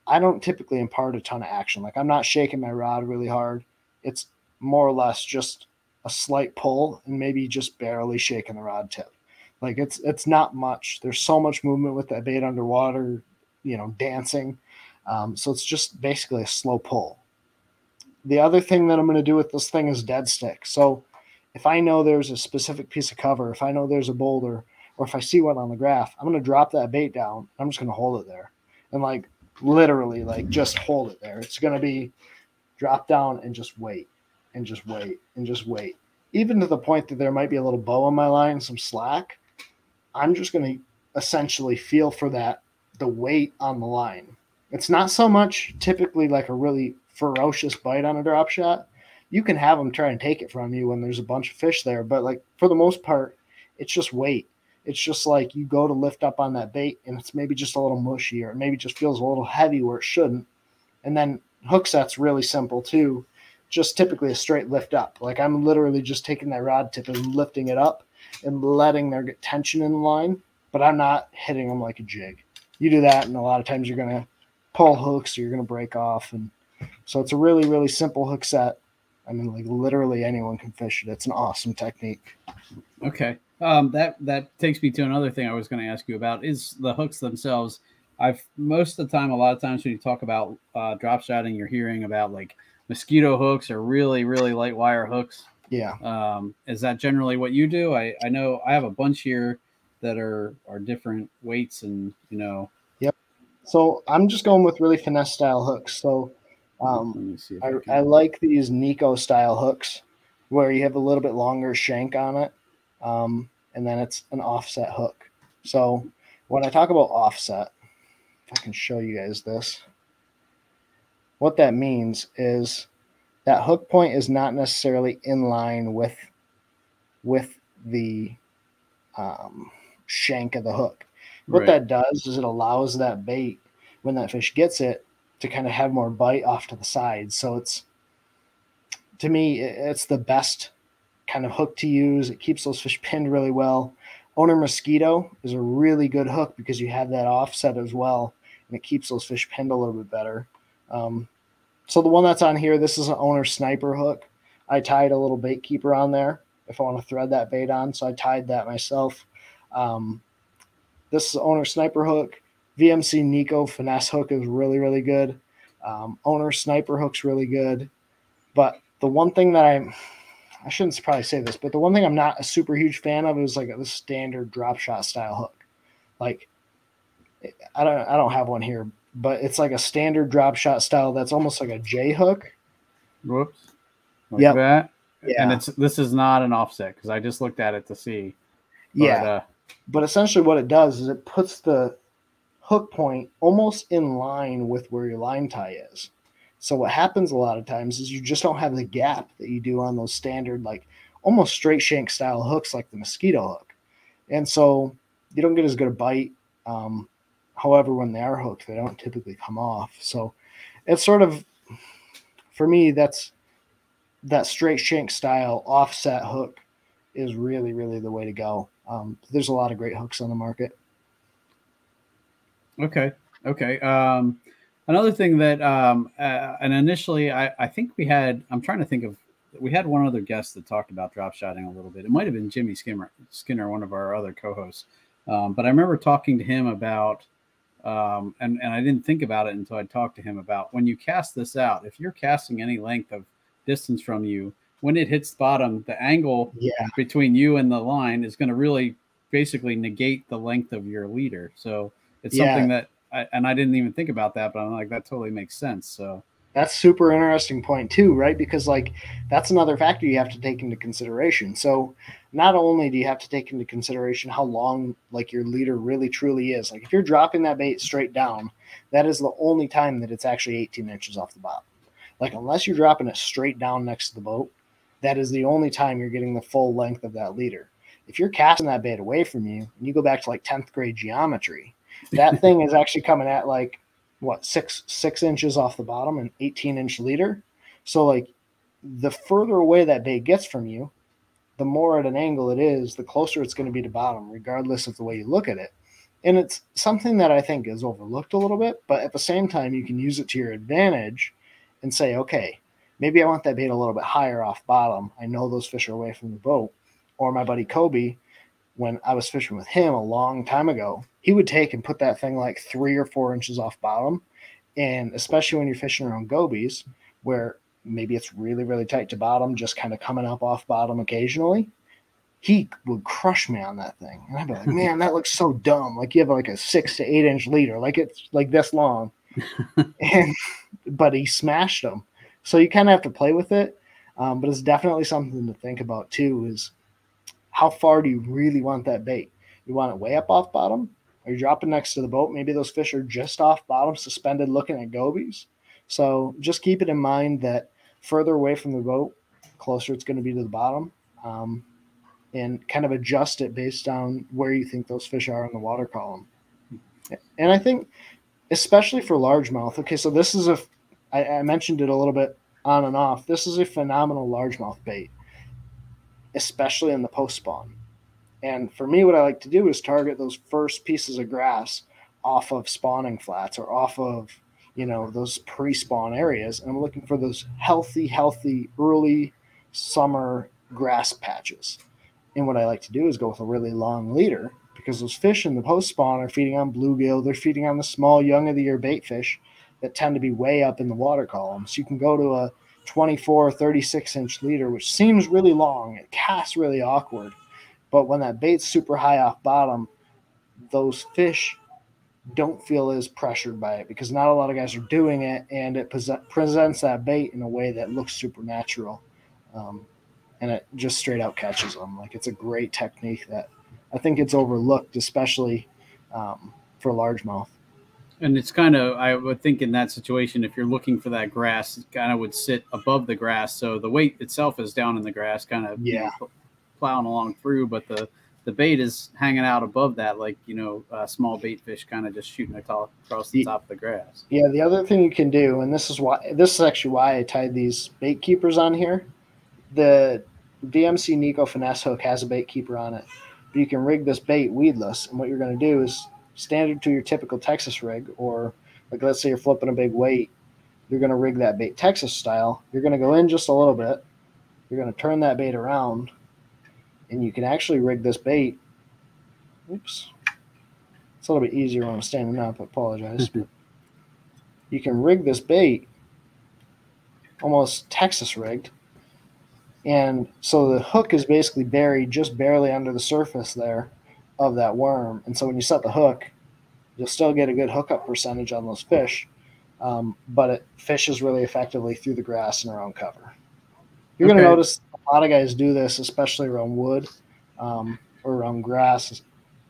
I don't typically impart a ton of action. Like, I'm not shaking my rod really hard. It's more or less just a slight pull and maybe just barely shaking the rod tip. Like, it's not much. There's so much movement with that bait underwater, dancing. So it's just basically a slow pull. The other thing that I'm going to do with this thing is dead stick. So if I know there's a specific piece of cover, if I know there's a boulder, or if I see one on the graph, I'm going to drop that bait down. I'm just going to hold it there. And like literally like just hold it there. It's going to be drop down and just wait and just wait and just wait. Even to the point that there might be a little bow on my line, some slack. I'm just going to essentially feel for the weight on the line. It's not so much typically like a really ferocious bite on a drop shot. You can have them try and take it from you when there's a bunch of fish there, but like for the most part, it's just weight. It's just like you go to lift up on that bait and it's maybe just a little mushy, or it maybe just feels a little heavy where it shouldn't. And then hook set's really simple too. Just typically a straight lift up. Like, I'm literally just taking that rod tip and lifting it up and letting there get tension in the line, but I'm not hitting them like a jig. You do that, and a lot of times you're going to pull hooks or you're going to break off. And so it's a really, really simple hook set. I mean, like literally anyone can fish it. It's an awesome technique. Okay. That takes me to another thing I was going to ask you about is the hooks themselves. Most of the time, a lot of times when you talk about drop shotting, you're hearing about like mosquito hooks or really, really light wire hooks. Yeah. Is that generally what you do? I know I have a bunch here that are different weights and, Yep. So I'm just going with really finesse style hooks. So I like these Nico style hooks where you have a little bit longer shank on it. And then it's an offset hook. So when I talk about offset, if I can show you guys this. What that means is that hook point is not necessarily in line with the shank of the hook. What that does is it allows that bait, when that fish gets it, to kind of have more bite off to the side. So it's, to me, it's the best kind of hook to use. It keeps those fish pinned really well. Owner Mosquito is a really good hook because you have that offset as well, and it keeps those fish pinned a little bit better. So the one that's on here, this is an Owner Sniper hook. I tied a little bait keeper on there if I want to thread that bait on, so I tied that myself. This is Owner Sniper hook. VMC Nico finesse hook is really, really good. Owner Sniper hook's really good. But the one thing that I shouldn't probably say this, but the one thing I'm not a super huge fan of is like the standard drop shot style hook. Like, I don't have one here, but it's like a standard drop shot style that's almost like a J hook. Whoops. Like that. Yeah. And this is not an offset because I just looked at it to see. But, but essentially what it does is it puts the hook point almost in line with where your line tie is. So what happens a lot of times is you just don't have the gap that you do on those standard, like almost straight shank style hooks like the Mosquito hook. And so you don't get as good a bite. However, when they are hooked, they don't typically come off. So it's sort of, for me, that straight shank style offset hook is really, really the way to go. There's a lot of great hooks on the market. Okay. Another thing that, and initially I think we had, I'm trying to think of, we had one other guest that talked about drop shotting a little bit. It might've been Jimmy Skinner, one of our other co-hosts. But I remember talking to him about, and I didn't think about it until I talked to him about when you cast this out, if you're casting any length of distance from you, when it hits the bottom, the angle between you and the line is going to really basically negate the length of your leader. So it's something that, I didn't even think about that, but I'm like, that totally makes sense. So that's super interesting point too, right? Because like that's another factor you have to take into consideration. So not only do you have to take into consideration how long like your leader really truly is, like if you're dropping that bait straight down, that is the only time that it's actually 18 inches off the bottom. Like unless you're dropping it straight down next to the boat, that is the only time you're getting the full length of that leader. If you're casting that bait away from you and you go back to like 10th grade geometry, that thing is actually coming at like what, six inches off the bottom, an 18-inch leader. So like the further away that bait gets from you, the more at an angle it is, the closer it's going to be to bottom, regardless of the way you look at it. And it's something that I think is overlooked a little bit, but at the same time, you can use it to your advantage and say, okay, maybe I want that bait a little bit higher off bottom. I know those fish are away from the boat. Or my buddy Kobe, when I was fishing with him a long time ago, he would take and put that thing like 3 or 4 inches off bottom. And especially when you're fishing around gobies, where maybe it's really, really tight to bottom, just kind of coming up off bottom occasionally, he would crush me on that thing. And I'd be like, man, that looks so dumb. Like you have like a 6 to 8 inch leader, like it's like this long. But he smashed them. So you kind of have to play with it. But it's definitely something to think about too, is how far do you really want that bait? You want it way up off bottom? Are you dropping next to the boat? Maybe those fish are just off bottom, suspended looking at gobies. So just keep it in mind that further away from the boat, closer it's going to be to the bottom, and kind of adjust it based on where you think those fish are in the water column. And I think especially for largemouth, okay, so this is I mentioned it a little bit on and off. This is a phenomenal largemouth bait, especially in the post spawn. And for me, what I like to do is target those first pieces of grass off of spawning flats or off of, those pre-spawn areas. And I'm looking for those healthy early summer grass patches. And what I like to do is go with a really long leader, because those fish in the post spawn are feeding on bluegill. They're feeding on the small young of the year bait fish that tend to be way up in the water column. So you can go to a 24, 36 inch leader, which seems really long. It casts really awkward. But when that bait's super high off bottom, those fish don't feel as pressured by it because not a lot of guys are doing it, and it presents that bait in a way that looks supernatural. And it just straight out catches them. Like, it's a great technique that I think it's overlooked, especially for largemouth. And it's kind of, I would think in that situation, if you're looking for that grass, it kind of would sit above the grass. So the weight itself is down in the grass, kind of, plowing along through, but the bait is hanging out above that, like, small bait fish kind of just shooting across the top of the grass. Yeah. The other thing you can do, and this is actually why I tied these bait keepers on here. The VMC Nico Finesse hook has a bait keeper on it, but you can rig this bait weedless. And what you're going to do is, standard to your typical Texas rig, or like let's say you're flipping a big weight, you're going to rig that bait Texas style. You're going to go in just a little bit. You're going to turn that bait around, and you can actually rig this bait. Oops. It's a little bit easier when I'm standing up. I apologize. You can rig this bait almost Texas rigged. And so the hook is basically buried just barely under the surface there of that worm. And so when you set the hook, you'll still get a good hookup percentage on those fish, but it fishes really effectively through the grass and around cover. You're going to notice a lot of guys do this, especially around wood or around grass.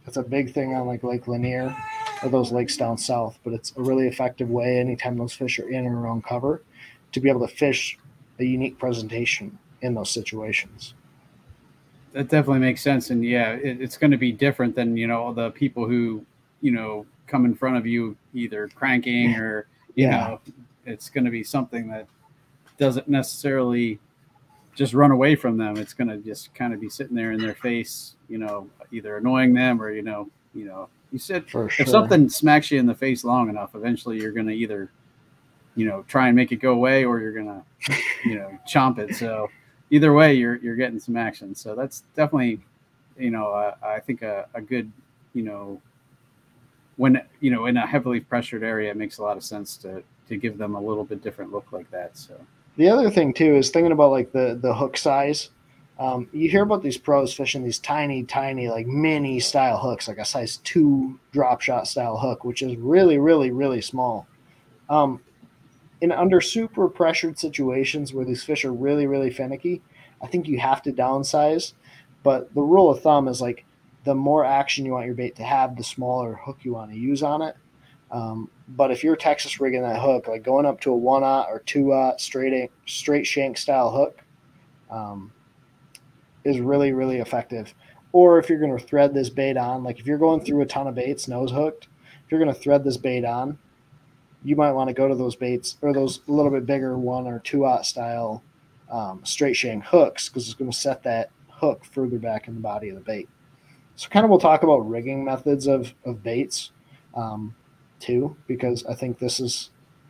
It's a big thing on like Lake Lanier or those lakes down south, but it's a really effective way anytime those fish are in or around cover to be able to fish a unique presentation in those situations. That definitely makes sense. And yeah, it's going to be different than, the people who, come in front of you either cranking or, it's going to be something that doesn't necessarily just run away from them. It's going to just kind of be sitting there in their face, either annoying them or, you said if something smacks you in the face long enough, eventually you're going to either, try and make it go away, or you're going to, chomp it. So either way, you're getting some action. So that's definitely, I think a good, when, in a heavily pressured area, it makes a lot of sense to give them a little bit different look like that. So the other thing too is thinking about like the hook size. You hear about these pros fishing these tiny, like mini style hooks, like a size 2 drop shot style hook, which is really, really, really small. In under super pressured situations where these fish are really, really finicky, I think you have to downsize. But the rule of thumb is like the more action you want your bait to have, the smaller hook you want to use on it. But if you're Texas rigging that hook, like going up to a 1/0 or 2/0 straight shank style hook, is really, really effective. Or if you're going to thread this bait on, like if you're going through a ton of baits nose hooked, if you're going to thread this bait on, you might want to go to those baits or those a little bit bigger 1 or 2/0 style straight shank hooks, because it's going to set that hook further back in the body of the bait. So kind of we'll talk about rigging methods of baits too, because I think this is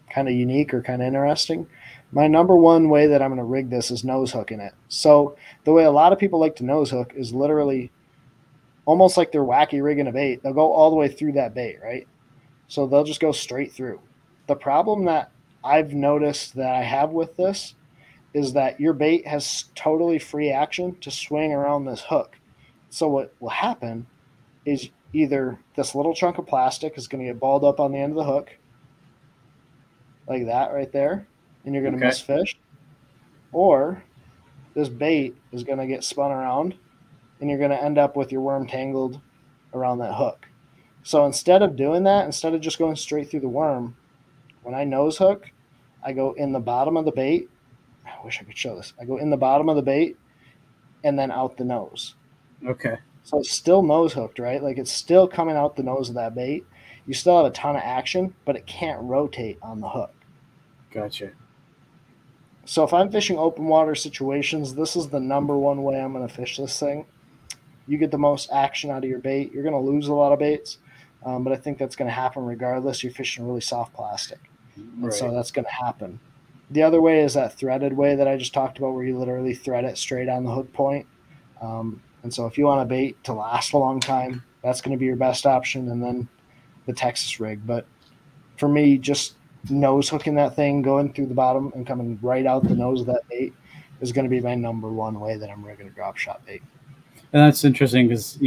kind of unique or kind of interesting. My number one way that I'm going to rig this is nose hooking it. So the way a lot of people like to nose hook is literally almost like they're wacky rigging a bait. They'll go all the way through that bait, right? So they'll just go straight through. The problem that I've noticed that I have with this is that your bait has totally free action to swing around this hook. So what will happen is either this little chunk of plastic is going to get balled up on the end of the hook, like that right there, and you're going to miss fish, or this bait is going to get spun around, and you're going to end up with your worm tangled around that hook. So instead of doing that, instead of just going straight through the worm, when I nose hook, I go in the bottom of the bait. I wish I could show this. I go in the bottom of the bait and then out the nose. Okay. So it's still nose hooked, right? Like it's still coming out the nose of that bait. You still have a ton of action, but it can't rotate on the hook. Gotcha. So if I'm fishing open water situations, this is the number one way I'm going to fish this thing. You get the most action out of your bait. You're going to lose a lot of baits, but I think that's going to happen regardless. You're fishing really soft plastic. And so that's going to happen. The other way is that threaded way that I just talked about, where you literally thread it straight on the hook point. And so if you want a bait to last a long time, that's going to be your best option, and then the Texas rig. But for me, just nose hooking that thing, going through the bottom and coming right out the nose of that bait is going to be my number one way that I'm rigging a drop shot bait. And that's interesting because,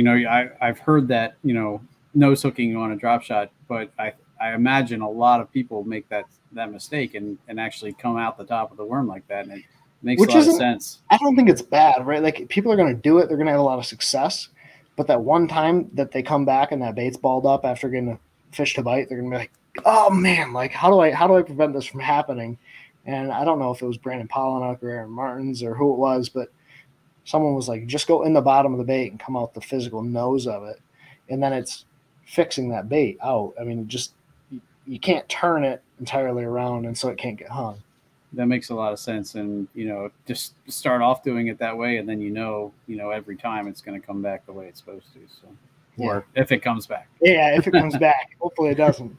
I've heard that, nose hooking on a drop shot, but I imagine a lot of people make that mistake and actually come out the top of the worm like that. And it makes a lot of sense. I don't think it's bad, right? Like people are going to do it. They're going to have a lot of success. But that one time that they come back and that bait's balled up after getting a fish to bite, they're going to be like, oh man, like how do I prevent this from happening? And I don't know if it was Brandon Pollock or Aaron Martins or who it was, but someone was like, just go in the bottom of the bait and come out the physical nose of it. And then it's fixing that bait out. I mean, just you can't turn it entirely around, and so it can't get hung. That makes a lot of sense. And, just start off doing it that way. And then, every time it's going to come back the way it's supposed to. So, or if it comes back. Yeah, if it comes back. Hopefully it doesn't.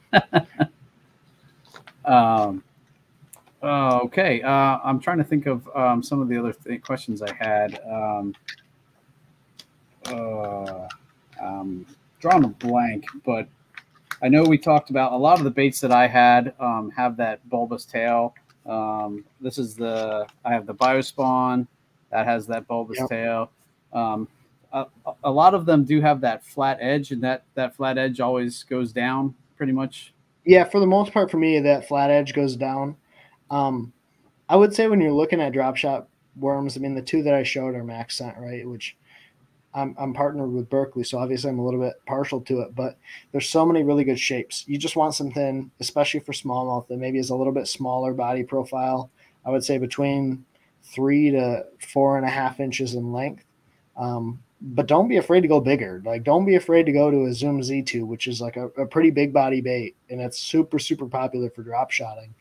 Okay. I'm trying to think of some of the other questions I had. Drawing a blank, but I know we talked about a lot of the baits that I had have that bulbous tail. This is I have the Biospawn that has that bulbous tail. A lot of them do have that flat edge, and that flat edge always goes down pretty much. Yeah, for the most part, for me, that flat edge goes down. I would say when you're looking at drop shot worms, I mean, the two that I showed are max scent, right? Which I'm partnered with Berkeley, so obviously I'm a little bit partial to it, but there's so many really good shapes. You just want something, especially for smallmouth, that maybe is a little bit smaller body profile. I would say between 3 to 4.5 inches in length. But don't be afraid to go bigger. Like, don't be afraid to go to a Zoom Z2, which is like a pretty big body bait, and it's super, super popular for drop shotting.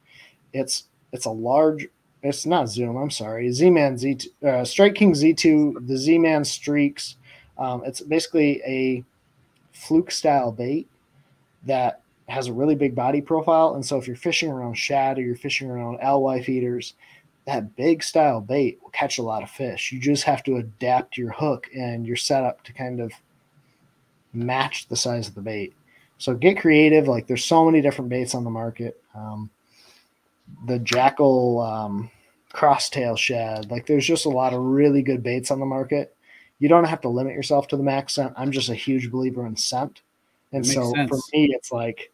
It's a large. It's not Zoom. I'm sorry. Z-Man Z2, Strike King Z2, the Z-Man Streaks. It's basically a fluke style bait that has a really big body profile. And so if you're fishing around shad or you're fishing around alewife feeders, that big style bait will catch a lot of fish. You just have to adapt your hook and your setup to kind of match the size of the bait. So get creative. Like, there's so many different baits on the market. The Jackal crosstail shad, like, there's just a lot of really good baits on the market. You don't have to limit yourself to the max scent. I'm just a huge believer in scent. And so for me, it's like,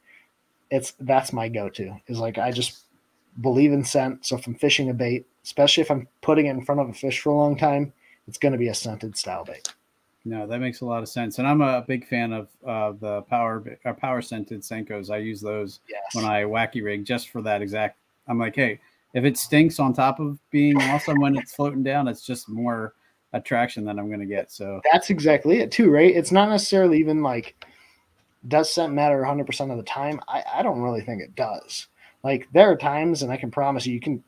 that's my go-to, is like, I just believe in scent. So if I'm fishing a bait, especially if I'm putting it in front of a fish for a long time, it's going to be a scented style bait. No, that makes a lot of sense. And I'm a big fan of the power scented Senkos. I use those when I wacky rig just for that exact. I'm like, hey, if it stinks on top of being awesome when it's floating down, it's just more attraction that I'm going to get. So that's exactly it too, right? It's not necessarily even like, does scent matter 100% of the time? I don't really think it does. Like, there are times, and I can promise you can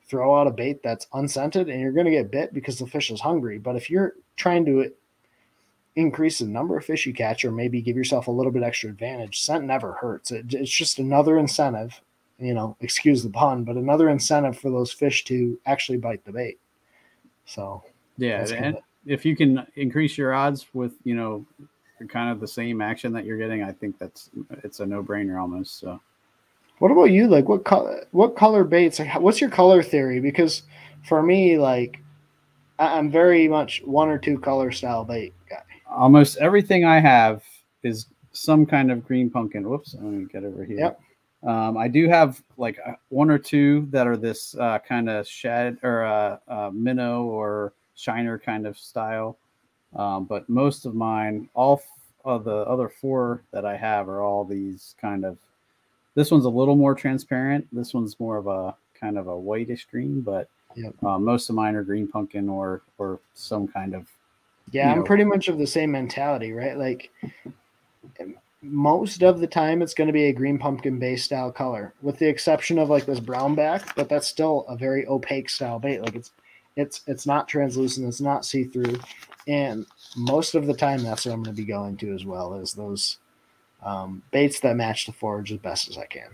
throw out a bait that's unscented and you're going to get bit because the fish is hungry. But if you're trying to increase the number of fish you catch, or maybe give yourself a little bit extra advantage, scent never hurts. It's just another incentive, excuse the pun, but another incentive for those fish to actually bite the bait. So yeah, and if you can increase your odds with, kind of the same action that you're getting, I think it's a no-brainer almost. So what about you? Like, what color baits? Like, what's your color theory? Because for me, like, I'm very much 1 or 2 color style bait guy. Almost everything I have is some kind of green pumpkin. Whoops, I'm going to get over here. Yep. I do have like 1 or 2 that are this kind of shad or minnow or shiner kind of style. But most of mine, all of the other 4 that I have, are all these kind of. This one's a little more transparent. This one's more of a kind of a whitish green, but most of mine are green pumpkin or some kind of. Yeah, I'm pretty much of the same mentality, right? Like, most of the time it's going to be a green pumpkin base style color, with the exception of like this brown back, but that's still a very opaque style bait. Like, it's not translucent, it's not see-through, and most of the time that's what I'm going to be going to as well, as those baits that match the forage as best as I can.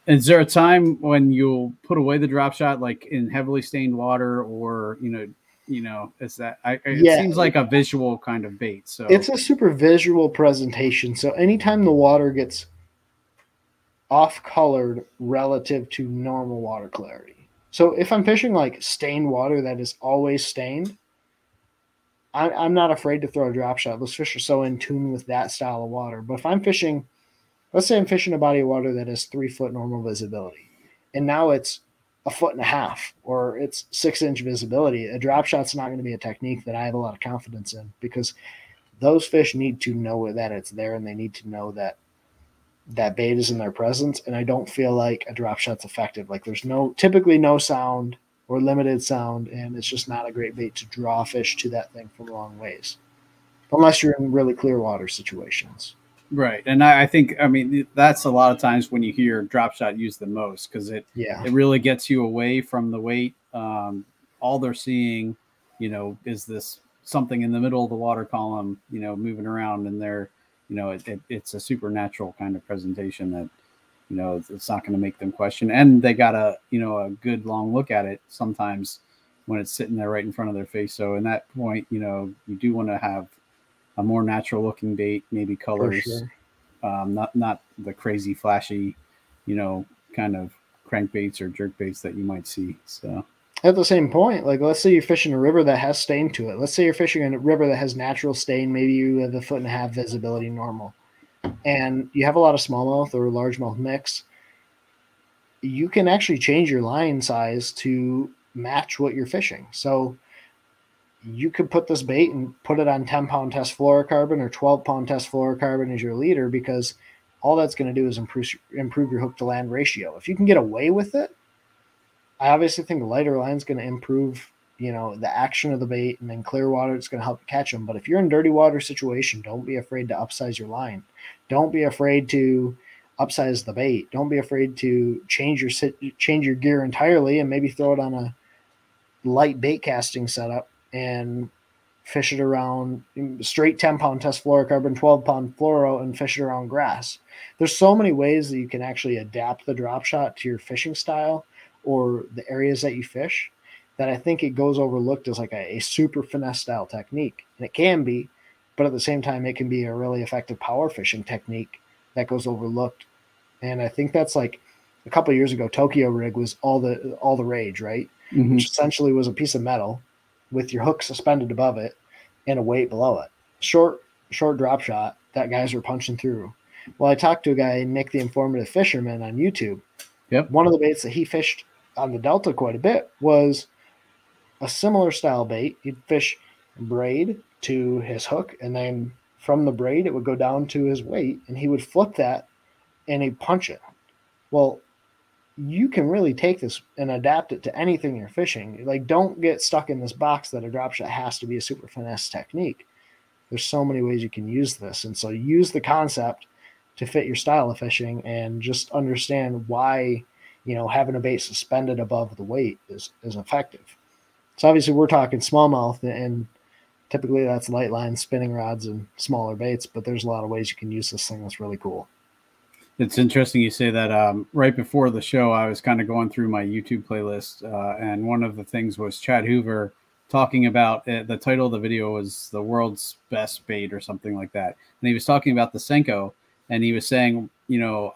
Is there a time when you'll put away the drop shot, like in heavily stained water, or is that it seems like a visual kind of bait? So it's a super visual presentation. So anytime the water gets off colored relative to normal water clarity. So if I'm fishing like stained water that is always stained, I'm not afraid to throw a drop shot. Those fish are so in tune with that style of water. But if I'm fishing, let's say I'm fishing a body of water that has 3 foot normal visibility, and now it's 1.5 foot or it's 6-inch visibility, a drop shot's not going to be a technique that I have a lot of confidence in, because those fish need to know that it's there, and they need to know that that bait is in their presence, and I don't feel like a drop shot's effective. Like there's typically no sound or limited sound, and it's just not a great bait to draw fish to that thing from long ways, unless you're in really clear water situations. Right. And I think, I mean, that's a lot of times when you hear drop shot used the most, because it really gets you away from the weight. All they're seeing, is this something in the middle of the water column, moving around, and they're, it's a supernatural kind of presentation that, it's not going to make them question. And they got a good long look at it sometimes when it's sitting there right in front of their face. So in that point, you do want to have a more natural looking bait, maybe colors, not the crazy flashy, kind of crankbaits or jerk baits that you might see. So at the same point, like let's say you're fishing a river that has stain to it. Let's say you're fishing in a river that has natural stain. Maybe you have a 1.5 foot visibility normal, and you have a lot of smallmouth or largemouth mix. You can actually change your line size to match what you're fishing. So you could put this bait and put it on 10-pound test fluorocarbon or 12-pound test fluorocarbon as your leader, because all that's going to do is improve your hook to land ratio. If you can get away with it, I obviously think the lighter line is going to improve, the action of the bait, and in clear water, it's going to help you catch them. But if you're in dirty water situation, don't be afraid to upsize your line. Don't be afraid to upsize the bait. Don't be afraid to change your gear entirely and maybe throw it on a light bait casting setup and fish it around straight 10-pound test fluorocarbon, 12-pound fluoro, and fish it around grass. There's so many ways that you can actually adapt the drop shot to your fishing style or the areas that you fish, that I think it goes overlooked as like a super finesse style technique. And it can be, but at the same time, it can be a really effective power fishing technique that goes overlooked. And I think that's like a couple of years ago, Tokyo rig was all the rage, right? Mm-hmm. Which essentially was a piece of metal with your hook suspended above it and a weight below it. Short drop shot that guys were punching through. Well, I talked to a guy, Nick the Informative Fisherman, on YouTube. Yep. One of the baits that he fished on the Delta quite a bit was a similar style bait. He'd fish braid to his hook, and then from the braid, it would go down to his weight, and he would flip that and he'd punch it. Well, you can really take this and adapt it to anything you're fishing. Like, don't get stuck in this box that a drop shot has to be a super finesse technique. There's so many ways you can use this. And so use the concept to fit your style of fishing, and just understand why, having a bait suspended above the weight is effective. So obviously we're talking smallmouth, and typically that's light line, spinning rods, and smaller baits, but there's a lot of ways you can use this thing that's really cool. It's interesting you say that. Right before the show, I was kind of going through my YouTube playlist, and one of the things was Chad Hoover talking about the title of the video was The World's Best Bait or something like that. And he was talking about the Senko, and he was saying,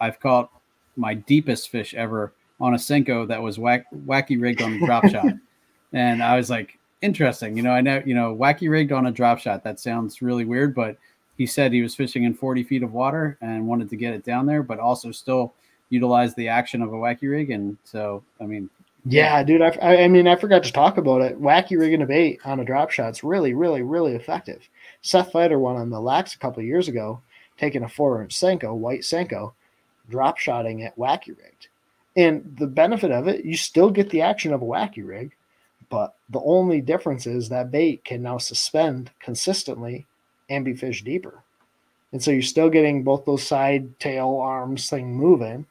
I've caught my deepest fish ever on a Senko that was wacky rigged on the drop shot. And I was like, interesting. I know, wacky rigged on a drop shot. That sounds really weird, but he said he was fishing in 40 feet of water and wanted to get it down there, but also still utilize the action of a wacky rig. And so, I mean, yeah, dude, I forgot to talk about it. Wacky rigging a bait on a drop shot's really, really, really effective. Seth Fighter won on the Lax a couple of years ago, taking a 4-inch Senko, white Senko, drop shotting it wacky rigged. And the benefit of it, you still get the action of a wacky rig, but the only difference is that bait can now suspend consistently and be fished deeper. And so you're still getting both those side, tail, arms thing moving.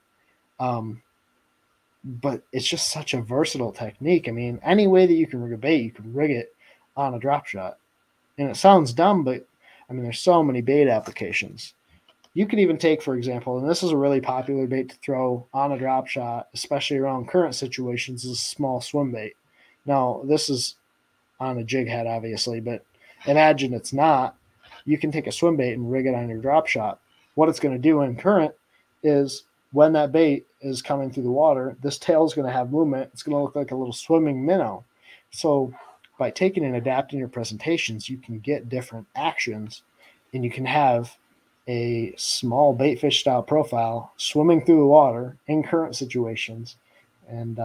But it's just such a versatile technique. I mean, any way that you can rig a bait, you can rig it on a drop shot. And it sounds dumb, but I mean, there's so many bait applications. You could even take, for example, and this is a really popular bait to throw on a drop shot, especially around current situations, is a small swim bait. Now, this is on a jig head, obviously, but imagine it's not. You can take a swim bait and rig it on your drop shot. What it's going to do in current is when that bait is coming through the water, this tail is going to have movement. It's going to look like a little swimming minnow. So by taking and adapting your presentations, you can get different actions, and you can have a small bait fish style profile swimming through the water in current situations. And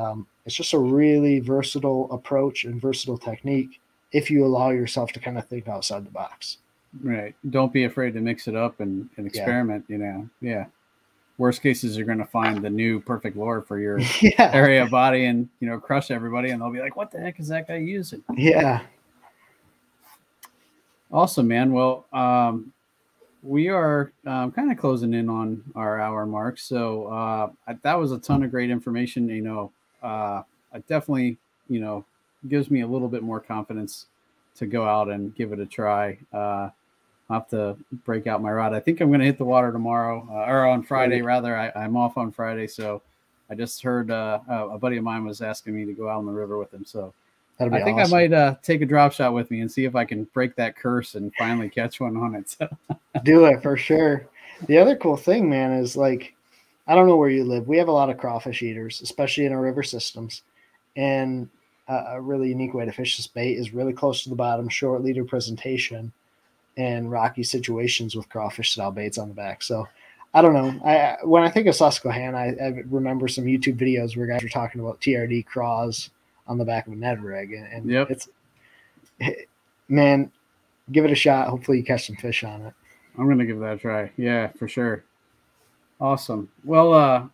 it's just a really versatile approach and versatile technique if you allow yourself to kind of think outside the box. Right. Don't be afraid to mix it up and experiment, Yeah. worst cases, you're going to find the new perfect lure for your Yeah. area of body and, you know, crush everybody. And they'll be like, what the heck is that guy using? Yeah. Awesome, man. Well, we are kind of closing in on our hour mark. So that was a ton of great information. You know, it definitely, you know, gives me a little bit more confidence to go out and give it a try. I'll have to break out my rod. I think I'm going to hit the water tomorrow or on Friday, rather. I'm off on Friday. So I just heard a buddy of mine was asking me to go out on the river with him. So I think awesome. I might take a drop shot with me and see if I can break that curse and finally catch one on it. So. Do it for sure. The other cool thing, man, is like, I don't know where you live. We have a lot of crawfish eaters, especially in our river systems. And a really unique way to fish this bait is really close to the bottom, short leader presentation, and rocky situations with crawfish style baits on the back. So I don't know. When I think of Susquehanna, I remember some YouTube videos where guys were talking about TRD Craws on the back of a Ned rig. And yep. It's, man, give it a shot. Hopefully you catch some fish on it. I'm going to give that a try. Yeah, for sure. Awesome. Well,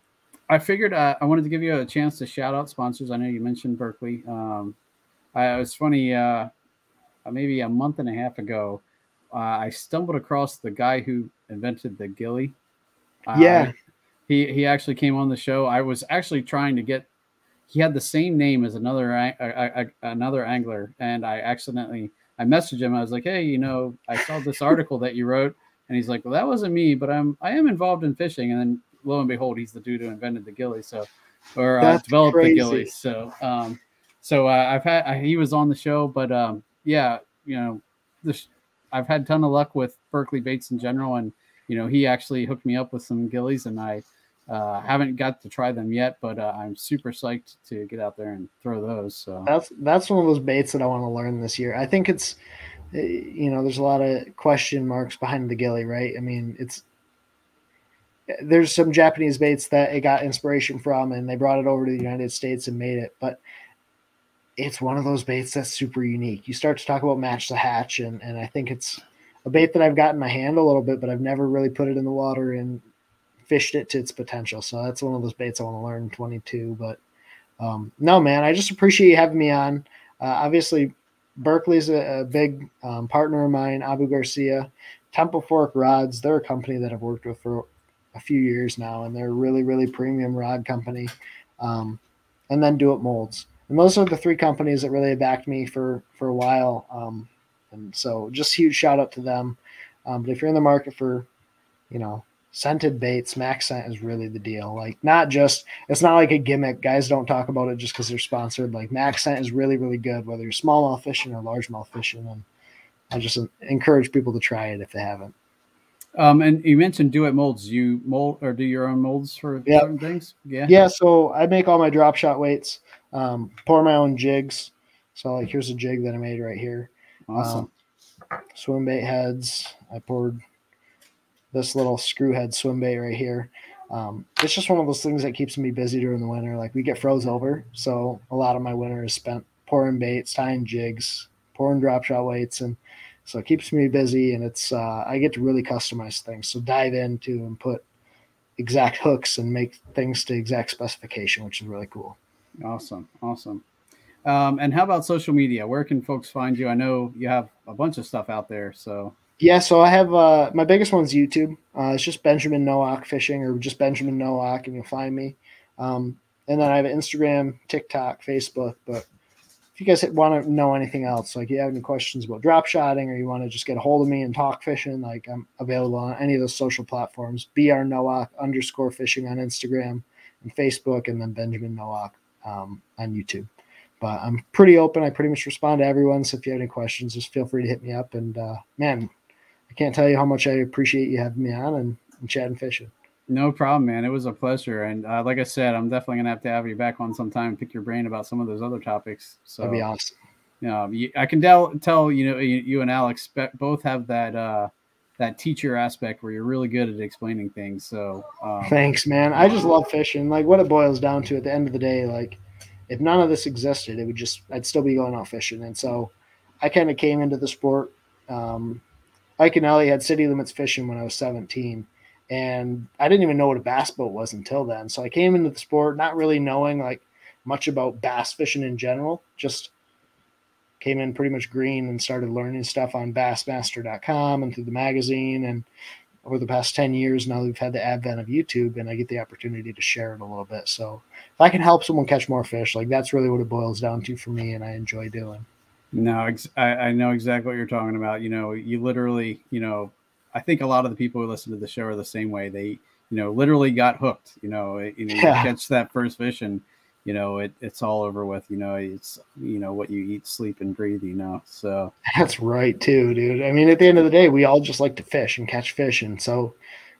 I figured I wanted to give you a chance to shout out sponsors. I know you mentioned Berkeley. It was funny, maybe a month and a half ago, I stumbled across the guy who invented the ghillie. Yeah. He actually came on the show. I was actually trying to get, he had the same name as another angler, and I messaged him. I was like, hey, you know, I saw this article that you wrote. And he's like, well, that wasn't me, but I am involved in fishing. And then lo and behold, he's the dude who invented the ghillie. So, or developed crazy. The ghillie. So, he was on the show, but yeah, you know, I've had a ton of luck with Berkeley baits in general. And, you know, he actually hooked me up with some ghillies, and I haven't got to try them yet, but I'm super psyched to get out there and throw those. So that's one of those baits that I want to learn this year. I think it's, you know, there's a lot of question marks behind the ghillie, right? I mean, there's some Japanese baits that it got inspiration from, and they brought it over to the United States and made it, but it's one of those baits that's super unique. You start to talk about match the hatch, and I think it's a bait that I've got in my hand a little bit, but I've never really put it in the water and fished it to its potential. So that's one of those baits I want to learn in 22. But no, man, I just appreciate you having me on. Obviously, Berkeley's a big partner of mine, Abu Garcia. Temple Fork Rods, they're a company that I've worked with for a few years now, and they're a really, really premium rod company. And then Do It Molds. And those are the three companies that really backed me for a while. And so just huge shout out to them. But if you're in the market for, you know, scented baits, Max Scent is really the deal. Like, it's not like a gimmick. Guys don't talk about it just because they're sponsored. Like, Max Scent is really, really good, whether you're smallmouth fishing or largemouth fishing. And I just encourage people to try it if they haven't. And you mentioned Do It Molds. You mold or do your own molds for certain things? Yeah. Yeah. So I make all my drop shot weights, pour my own jigs. So like, here's a jig that I made right here. Awesome. Swim bait heads. I poured this little screw head swim bait right here. It's just one of those things that keeps me busy during the winter. Like, we get froze over, so a lot of my winter is spent pouring baits, tying jigs, pouring drop shot weights, and so it keeps me busy. And it's I get to really customize things. So dive into and put exact hooks and make things to exact specification, which is really cool. Awesome. And how about social media? Where can folks find you? I know you have a bunch of stuff out there, so. Yeah, so I have my biggest one's YouTube. It's just Benjamin Nowak Fishing, or just Benjamin Nowak, and you'll find me. And then I have Instagram, TikTok, Facebook. But if you guys want to know anything else, like you have any questions about drop shotting, or you want to just get a hold of me and talk fishing, like I'm available on any of those social platforms. BRNowak_fishing on Instagram and Facebook, and then Benjamin Nowak on YouTube. But I'm pretty open. I pretty much respond to everyone. So if you have any questions, just feel free to hit me up. And man, I can't tell you how much I appreciate you having me on and chatting fishing. No problem, man. It was a pleasure. And like I said, I'm definitely going to have you back on sometime and pick your brain about some of those other topics. So that'd be awesome. I can tell, you and Alex both have that teacher aspect where you're really good at explaining things. So thanks, man. I just love fishing. Like, what it boils down to at the end of the day, like, if none of this existed, I'd still be going out fishing. And so I kind of came into the sport. Ike and Ellie had city limits fishing when I was 17, And I didn't even know what a bass boat was until then. So I came into the sport not really knowing like much about bass fishing in general, just came in pretty much green and started learning stuff on bassmaster.com and through the magazine. And over the past 10 years, now we've had the advent of YouTube, and I get the opportunity to share it a little bit. So if I can help someone catch more fish, like that's really what it boils down to for me, and I enjoy doing. No, I know exactly what you're talking about. You literally, I think a lot of the people who listen to the show are the same way. They, literally got hooked. You catch that first fish, and it's all over with. It's what you eat, sleep, and breathe. So that's right too, dude. I mean, at the end of the day, we all just like to fish and catch fish, and so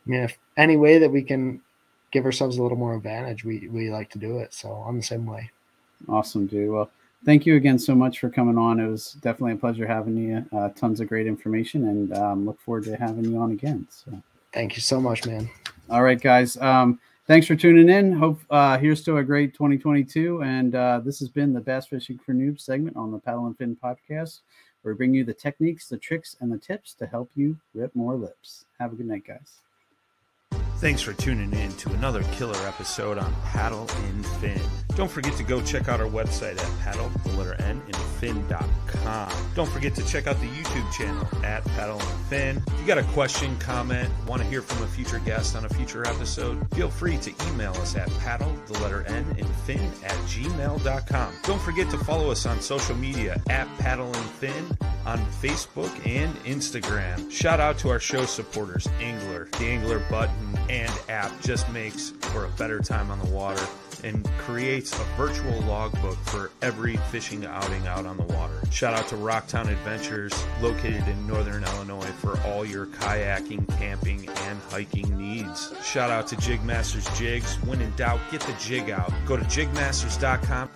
I mean, if any way that we can give ourselves a little more advantage, we like to do it. So I'm the same way. Awesome, dude. Well, thank you again so much for coming on. It was definitely a pleasure having you. Tons of great information, and look forward to having you on again. So thank you so much, man. All right, guys. Thanks for tuning in. Hope here's to a great 2022. And this has been the Bass Fishing for Noobs segment on the Paddle and Fin podcast, where we bring you the techniques, the tricks, and the tips to help you rip more lips. Have a good night, guys. Thanks for tuning in to another killer episode on Paddle and Fin. Don't forget to go check out our website at paddle_and_fin.com. Don't forget to check out the YouTube channel at Paddle and Fin. If you got a question, comment, want to hear from a future guest on a future episode, feel free to email us at paddle_and_fin@gmail.com. Don't forget to follow us on social media at Paddle and Fin on Facebook and Instagram. Shout out to our show supporters, Angler. The Angler button and app just makes for a better time on the water and creates a virtual logbook for every fishing outing out on the water. Shout out to Rocktown Adventures, located in Northern Illinois, for all your kayaking, camping, and hiking needs. Shout out to Jig Masters Jigs. When in doubt, get the jig out. Go to jigmasters.com.